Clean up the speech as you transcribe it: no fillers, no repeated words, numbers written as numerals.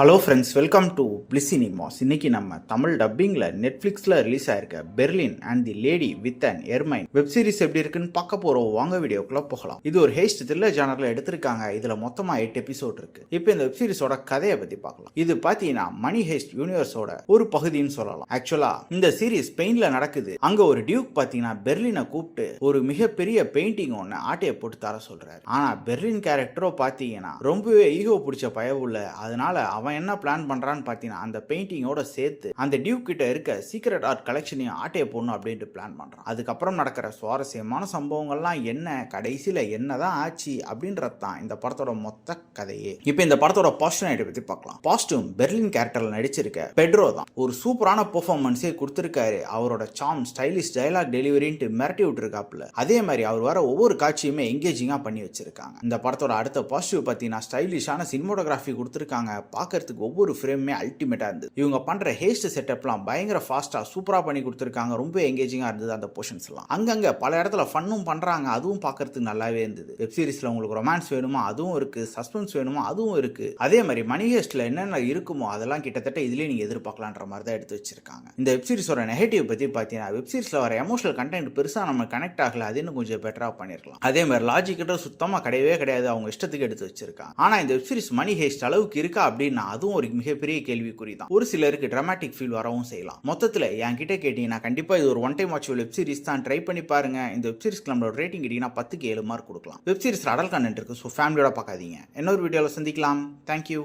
Hello friends, welcome to Bliss cinemas. இன்னைக்கு நம்ம தமிழ் டப்பிங்கில் நெட்ஃப்ளிக்ஸில் ரிலீஸ் ஆயிருக்க Berlin and the lady with an ermine web series எப்படி இருக்குன்னு பார்க்க போகிறோம். வாங்க வீடியோக்குள்ள போகலாம். இது ஒரு ஹேஸ்ட் த்ரில்லர் ஜானரில் எடுத்திருக்காங்க. இதில் மொத்தமாக 8 எபிசோட் இருக்கு. இப்போ இந்த வெப் சீரிஸோட கதையை பற்றி பார்க்கலாம். இது பார்த்தீங்கன்னா மணி ஹேஸ்ட் யூனிவர்ஸோட ஒரு பகுதின்னு சொல்லலாம். ஆக்சுவலா இந்த சீரிஸ் ஸ்பெயின்ல நடக்குது. அங்கே ஒரு டியூக் பார்த்தீங்கன்னா பெர்லினை கூப்பிட்டு ஒரு மிகப்பெரிய பெயிண்டிங் ஒன்று ஆட்டையை போட்டு தர சொல்றாரு. ஆனால் பெர்லின் கேரக்டரோ பார்த்தீங்கன்னா ரொம்பவே ஈகோ பிடிச்ச பயவுள்ள, அதனால அவன் என்ன பிளான் பண்றான்னு பார்த்தீங்கன்னா அந்த பெயிண்டிங்கோட சேர்த்து அந்த டியூக் கிட்ட இருக்க சீக்ரெட் ஆர்ட் கலெக்ஷனையும் ஆட்டையை போடணும் அப்படின்ட்டு பிளான் பண்றான். அதுக்கப்புறம் நடக்கிற சுவாரஸ்யமான சம்பவங்கள்லாம் என்ன, கடைசியில என்னதான் ஆச்சு அப்படின்றது தான் இந்த படத்தோட மொத்த கதையே. இப்போ இந்த படத்தோட பாசிட்டிவ் பத்தி பார்க்கலாம். பாசிட்டிவ் பெர்லின் கேரக்டர்ல நடிச்சிருக்க பெட்ரோ தான் ஒரு சூப்பரான பெர்ஃபார்மன்ஸே கொடுத்திருக்காரு. அவரோட சாம், ஸ்டைலிஷ் டயலாக் டெலிவரின்ட்டு மிரட்டி விட்டுருக்காப்புல. அதே மாதிரி அவர் வர ஒவ்வொரு காட்சியுமே எங்கேஜிங்கா பண்ணி வச்சிருக்காங்க. இந்த படத்தோட அடுத்த பாசிட்டிவ் பார்த்தீங்கன்னா ஸ்டைலிஷான சினிமோட்டோகிராஃபி கொடுத்திருக்காங்க. பார்க்கறதுக்கு ஒவ்வொரு ஃப்ரேமுமே அல்டிமேட்டா இருந்தது. இவங்க பண்ற ஹேஸ்ட் செட்டப்லாம் பயங்கர ஃபாஸ்டா சூப்பரா பண்ணி கொடுத்திருக்காங்க. ரொம்ப எங்கேஜிங்கா இருந்தது அந்த போர்ஷன்ஸ் எல்லாம். அங்கங்க பல இடத்துல ஃபன்னும் பண்றாங்க. அதுவும் பார்க்கறதுக்கு நல்லாவே இருந்தது. வெப் சீரிஸ்ல உங்களுக்கு ரொமான்ஸ் வேணுமா அதுவும் இருக்கு, சஸ்பென்ஸ் வேணுமா அதுவும் இருக்கு. அதே மாதிரி மணி ஹேஸ்ட்ல என்னென்ன இருக்குமோ அதெல்லாம் கிட்டத்தட்ட இதுலயே நீங்க எதிர்பார்க்கலான்ற மாதிரி தான் எடுத்து வச்சிருக்காங்க. இந்த வெப் சீரிஸோட நெகட்டிவ் பத்தி பார்த்தீங்கன்னா வெப் சீரிஸ்ல வர எமோஷனல் கண்டென்ட் பெருசா நம்ம கனெக்ட் ஆகல. அது இன்னும் கொஞ்சம் பெட்டரா பண்ணிருக்கலாம். அதே மாதிரி லாஜிக் சுத்தமா கிடையவே கிடையாது. அவங்க இஷ்டத்துக்கு எடுத்து வச்சிருக்காங்க. ஆனா இந்த வெப் சீரிஸ் மணி ஹேஸ்ட் அளவுக்கு இருக்கா அப்படின்னா அதுவும் ஒரு மிகப்பெரிய கேள்விக்குறி தான். ஒரு சிலருக்கு டிராமாட்டிக் ஃபீல் வரவும் செய்யலாம். மொத்தத்தில் என்கிட்ட கேட்டீங்கன்னா கண்டிப்பா இது ஒரு one time watch web series தான். ட்ரை பண்ணி பாருங்க. இந்த வெப் சீரிஸ்க்கு நம்மளோட ரேட்டிங் கேட்டீங்கன்னா 10க்கு 7 மார்க் கொடுக்கலாம். வெப் சீரிஸ் அடல் கண்டென்ட் இருக்கு. ஸோ ஃபேமிலியோட பார்க்காதீங்க. இன்னொரு வீடியோவில் சந்திக்கலாம். தேங்க்யூ.